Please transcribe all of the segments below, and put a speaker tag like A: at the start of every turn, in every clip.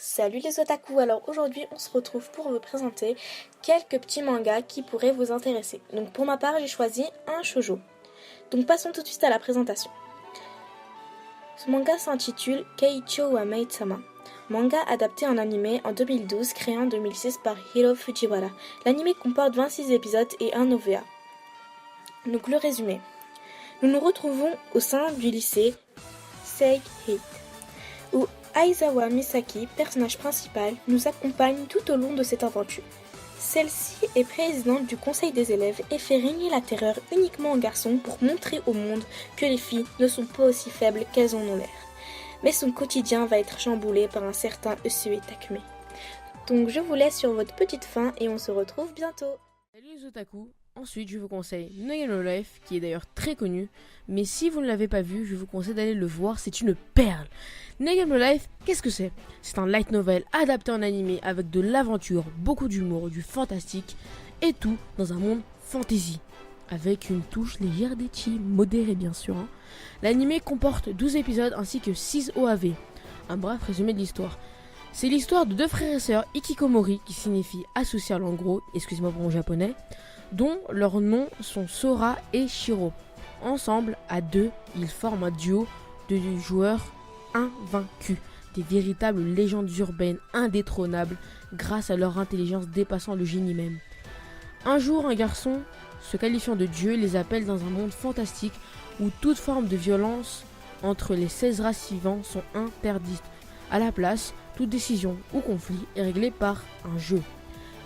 A: Salut les otaku, alors aujourd'hui on se retrouve pour vous présenter quelques petits mangas qui pourraient vous intéresser. Donc pour ma part j'ai choisi un shoujo. Donc passons tout de suite à la présentation. Ce manga s'intitule Keicho wa Maid-sama. Manga adapté en animé en 2012, créé en 2006 par Hiro Fujiwara. L'animé comporte 26 épisodes et un OVA. Donc le résumé. Nous nous retrouvons au sein du lycée Seihei, où Aizawa Misaki, personnage principal, nous accompagne tout au long de cette aventure. Celle-ci est présidente du conseil des élèves et fait régner la terreur uniquement aux garçons pour montrer au monde que les filles ne sont pas aussi faibles qu'elles en ont l'air. Mais son quotidien va être chamboulé par un certain Usui Takumi. Donc je vous laisse sur votre petite fin et on se retrouve bientôt.
B: Salut les otaku, ensuite je vous conseille No Game No Life, qui est d'ailleurs très connu, mais si vous ne l'avez pas vu, je vous conseille d'aller le voir, c'est une perle. No Game No Life, qu'est-ce que c'est? C'est un light novel adapté en animé avec de l'aventure, beaucoup d'humour, du fantastique, et tout dans un monde fantasy, avec une touche légère d'ecchi, modérée bien sûr. L'animé comporte 12 épisodes ainsi que 6 OAV, un bref résumé de l'histoire. C'est l'histoire de deux frères et sœurs Ikikomori, qui signifie asocial en gros, excusez-moi pour mon japonais, dont leurs noms sont Sora et Shiro. Ensemble, à deux, ils forment un duo de joueurs invaincus, des véritables légendes urbaines indétrônables grâce à leur intelligence dépassant le génie même. Un jour, un garçon, se qualifiant de dieu, les appelle dans un monde fantastique où toute forme de violence entre les 16 races suivantes sont interdites. À la place, toute décision ou conflit est réglé par un jeu.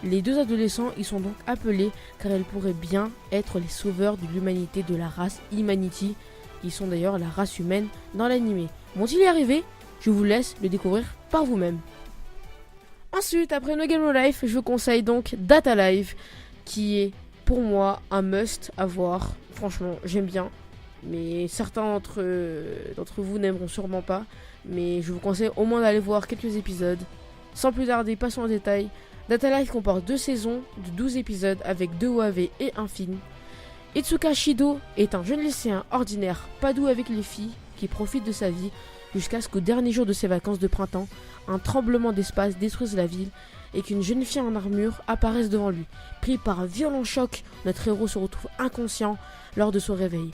B: Les deux adolescents y sont donc appelés car ils pourraient bien être les sauveurs de l'humanité de la race Humanity, qui sont d'ailleurs la race humaine dans l'animé. Vont-ils y arriver? Je vous laisse le découvrir par vous-même. Ensuite, après No Game No Life, je vous conseille donc Data Live, qui est pour moi un must à voir. Franchement, j'aime bien, mais certains d'entre vous n'aimeront sûrement pas. Mais je vous conseille au moins d'aller voir quelques épisodes. Sans plus tarder, passons en détail. Data Life comporte 2 saisons de 12 épisodes avec 2 OAV et un film. Itsuka Shido est un jeune lycéen ordinaire, pas doux avec les filles, qui profite de sa vie jusqu'à ce qu'au dernier jour de ses vacances de printemps, un tremblement d'espace détruise la ville et qu'une jeune fille en armure apparaisse devant lui. Pris par un violent choc, notre héros se retrouve inconscient lors de son réveil.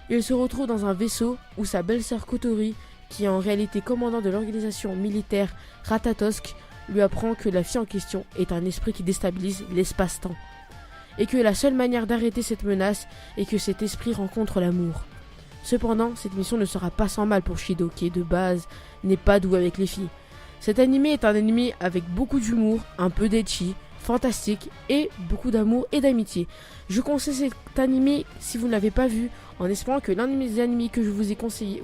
B: Il se retrouve dans un vaisseau où sa belle-sœur Kotori, qui est en réalité commandant de l'organisation militaire Ratatosk, lui apprend que la fille en question est un esprit qui déstabilise l'espace-temps. Et que la seule manière d'arrêter cette menace est que cet esprit rencontre l'amour. Cependant, cette mission ne sera pas sans mal pour Shido, qui de base n'est pas doux avec les filles. Cet animé est un animé avec beaucoup d'humour, un peu d'ecchi, fantastique et beaucoup d'amour et d'amitié. Je conseille cet animé si vous ne l'avez pas vu, en espérant que l'un des animés que je vous ai conseillé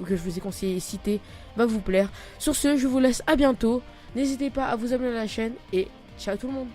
B: et cité va vous plaire. Sur ce, je vous laisse à bientôt. N'hésitez pas à vous abonner à la chaîne et ciao tout le monde.